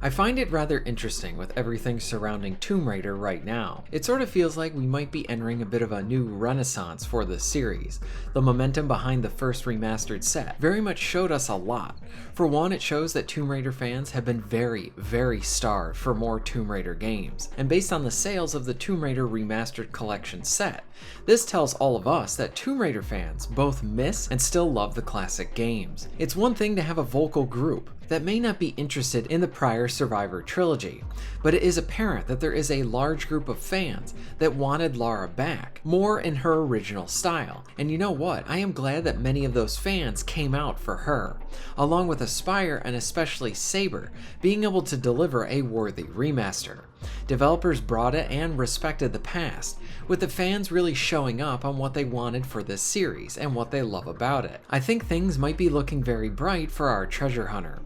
I find it rather interesting with everything surrounding Tomb Raider right now. It sort of feels like we might be entering a bit of a new renaissance for this series. The momentum behind the first remastered set very much showed us a lot. For one, it shows that Tomb Raider fans have been very starved for more Tomb Raider games, and based on the sales of the Tomb Raider Remastered Collection set, this tells all of us that Tomb Raider fans both miss and still love the classic games. It's one thing to have a vocal group that may not be interested in the prior Survivor trilogy, but it is apparent that there is a large group of fans that wanted Lara back, more in her original style. And you know what? I am glad that many of those fans came out for her, along with Aspyr and especially Saber being able to deliver a worthy remaster. Developers brought it and respected the past, with the fans really showing up on what they wanted for this series and what they love about it. I think things might be looking very bright for our treasure hunter.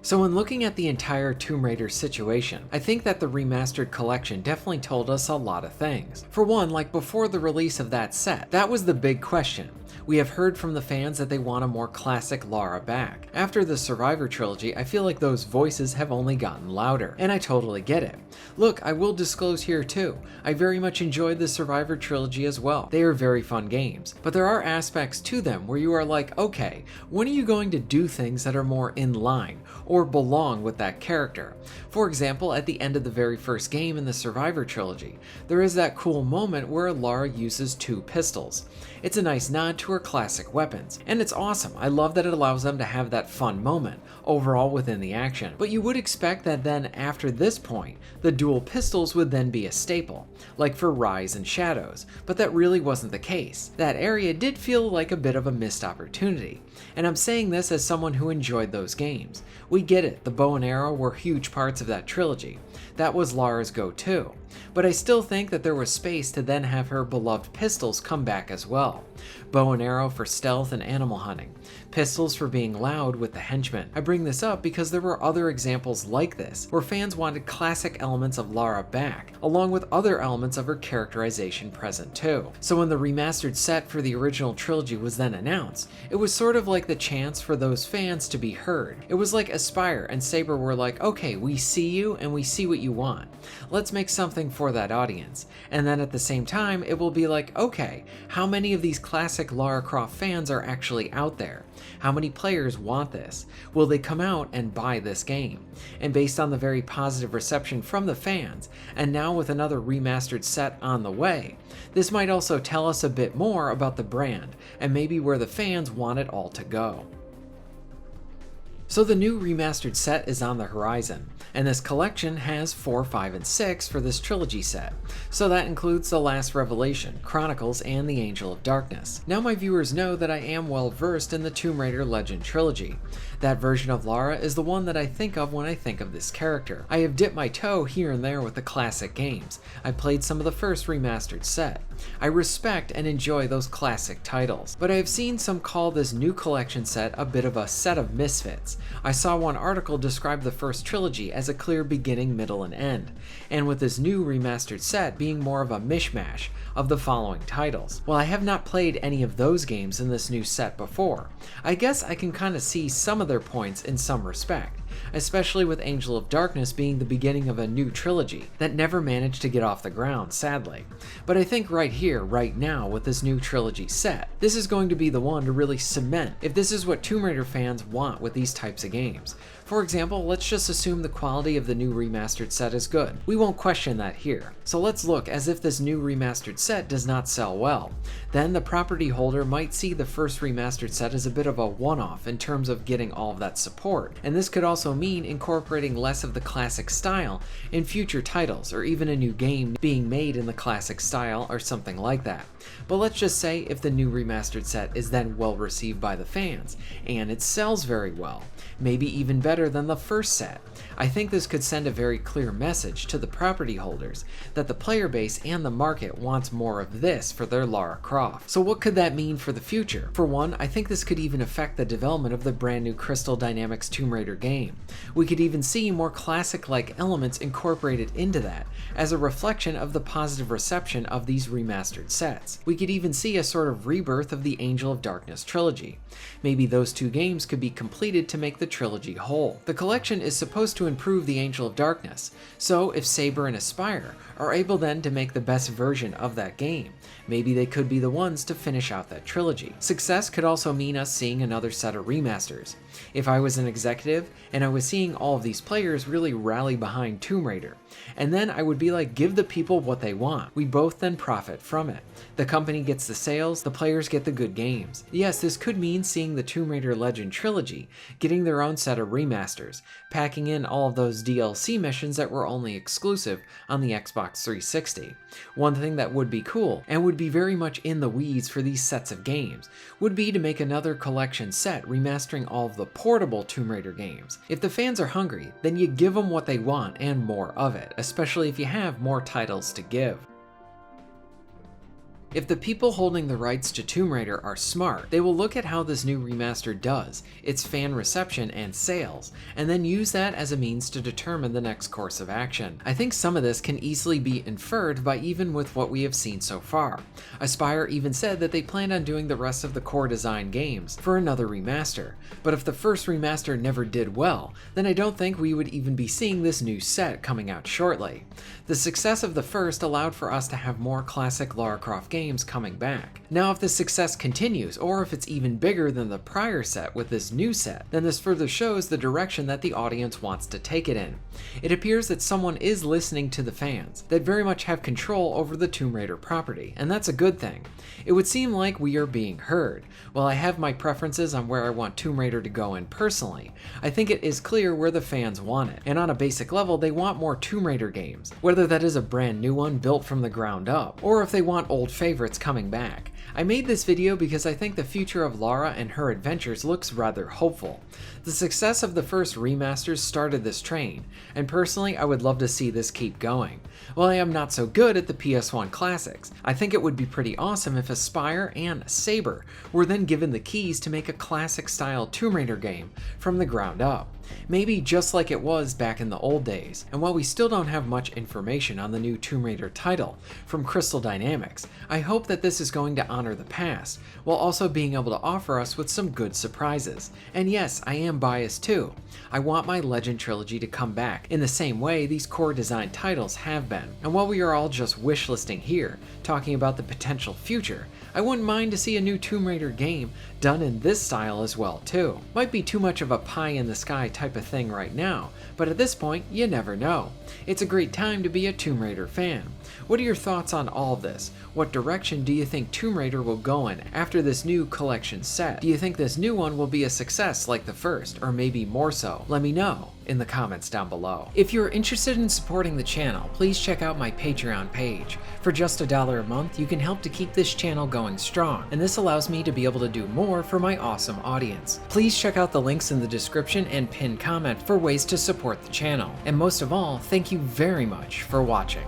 So when looking at the entire Tomb Raider situation, I think that the remastered collection definitely told us a lot of things. For one, like before the release of that set, that was the big question. We have heard from the fans that they want a more classic Lara back. After the Survivor trilogy, I feel like those voices have only gotten louder, and I totally get it. Look, I will disclose here too, I very much enjoyed the Survivor trilogy as well. They are very fun games, but there are aspects to them where you are like, okay, when are you going to do things that are more in line or belong with that character? For example, at the end of the very first game in the Survivor trilogy, there is that cool moment where Lara uses 2 pistols. It's a nice nod to her classic weapons, and it's awesome. I love that it allows them to have that fun moment overall within the action. But you would expect that then after this point, the dual pistols would then be a staple, like for Rise and Shadows, but that really wasn't the case. That area did feel like a bit of a missed opportunity, and I'm saying this as someone who enjoyed those games. We get it, the bow and arrow were huge parts of that trilogy. That was Lara's go-to, but I still think that there was space to then have her beloved pistols come back as well. Bow and arrow for stealth and animal hunting, pistols for being loud with the henchmen. I bring this up because there were other examples like this, where fans wanted classic elements of Lara back, along with other elements of her characterization present too. So when the remastered set for the original trilogy was then announced, it was sort of like the chance for those fans to be heard. It was like Aspyr and Saber were like, okay, we see you and we see what you want. Let's make something for that audience. And then at the same time, it will be like, okay, how many of these classic Lara Croft fans are actually out there? How many players want this? Will they come out and buy this game? And based on the very positive reception from the fans, and now with another remastered set on the way, this might also tell us a bit more about the brand, and maybe where the fans want it all to go. So the new remastered set is on the horizon, and this collection has 4, 5, and 6 for this trilogy set. So that includes The Last Revelation, Chronicles, and The Angel of Darkness. Now my viewers know that I am well versed in the Tomb Raider Legend trilogy. That version of Lara is the one that I think of when I think of this character. I have dipped my toe here and there with the classic games. I played some of the first remastered set. I respect and enjoy those classic titles, but I have seen some call this new collection set a bit of a set of misfits. I saw one article describe the first trilogy as a clear beginning, middle, and end, and with this new remastered set being more of a mishmash of the following titles. While I have not played any of those games in this new set before, I guess I can kind of see some of their points in some respect, especially with Angel of Darkness being the beginning of a new trilogy that never managed to get off the ground, sadly. But I think right here, right now, with this new trilogy set, this is going to be the one to really cement if this is what Tomb Raider fans want with these types of games. For example, let's just assume the quality of the new remastered set is good. We won't question that here. So let's look as if this new remastered set does not sell well. Then the property holder might see the first remastered set as a bit of a one-off in terms of getting all of that support, and this could also mean incorporating less of the classic style in future titles, or even a new game being made in the classic style or something like that. But let's just say if the new remastered set is then well received by the fans, and it sells very well, maybe even better than the first set, I think this could send a very clear message to the property holders that the player base and the market wants more of this for their Lara Croft. So what could that mean for the future? For one, I think this could even affect the development of the brand new Crystal Dynamics Tomb Raider game. We could even see more classic-like elements incorporated into that as a reflection of the positive reception of these remastered sets. We could even see a sort of rebirth of the Angel of Darkness trilogy. Maybe those two games could be completed to make the trilogy whole. The collection is supposed to improve the Angel of Darkness, so if Saber and Aspyr are able then to make the best version of that game, maybe they could be the ones to finish out that trilogy. Success could also mean us seeing another set of remasters. If I was an executive and I was seeing all of these players really rally behind Tomb Raider, and then I would be like, give the people what they want. We both then profit from it. The company gets the sales, the players get the good games. Yes, this could mean seeing the Tomb Raider Legend trilogy getting their own set of remasters, packing in all of those DLC missions that were only exclusive on the Xbox 360. One thing that would be cool, and would be very much in the weeds for these sets of games, would be to make another collection set remastering all of the portable Tomb Raider games. If the fans are hungry, then you give them what they want and more of it, especially if you have more titles to give. If the people holding the rights to Tomb Raider are smart, they will look at how this new remaster does, its fan reception and sales, and then use that as a means to determine the next course of action. I think some of this can easily be inferred by even with what we have seen so far. Aspyr even said that they planned on doing the rest of the core design games for another remaster, but if the first remaster never did well, then I don't think we would even be seeing this new set coming out shortly. The success of the first allowed for us to have more classic Lara Croft games coming back. Now if the success continues, or if it's even bigger than the prior set with this new set, then this further shows the direction that the audience wants to take it in. It appears that someone is listening to the fans, that very much have control over the Tomb Raider property, and that's a good thing. It would seem like we are being heard. While I have my preferences on where I want Tomb Raider to go in personally, I think it is clear where the fans want it, and on a basic level they want more Tomb Raider games, whether that is a brand new one built from the ground up, or if they want old favorites coming back. I made this video because I think the future of Lara and her adventures looks rather hopeful. The success of the first remasters started this train, and personally I would love to see this keep going. While I am not so good at the PS1 classics, I think it would be pretty awesome if Aspyr and Saber were then given the keys to make a classic style Tomb Raider game from the ground up. Maybe just like it was back in the old days. And while we still don't have much information on the new Tomb Raider title from Crystal Dynamics, I hope that this is going to honor the past, while also being able to offer us with some good surprises. And yes, I am biased too. I want my Legend trilogy to come back in the same way these core design titles have been. And while we are all just wishlisting here, talking about the potential future, I wouldn't mind to see a new Tomb Raider game done in this style as well too. Might be too much of a pie in the sky type of thing right now, but at this point, you never know. It's a great time to be a Tomb Raider fan. What are your thoughts on all of this? What direction do you think Tomb Raider will go in after this new collection set? Do you think this new one will be a success like the first, or maybe more so? Let me know in the comments down below. If you're interested in supporting the channel, please check out my Patreon page. For just $1 a month, you can help to keep this channel going strong, and this allows me to be able to do more for my awesome audience. Please check out the links in the description and pinned comment for ways to support the channel. And most of all, thank you very much for watching.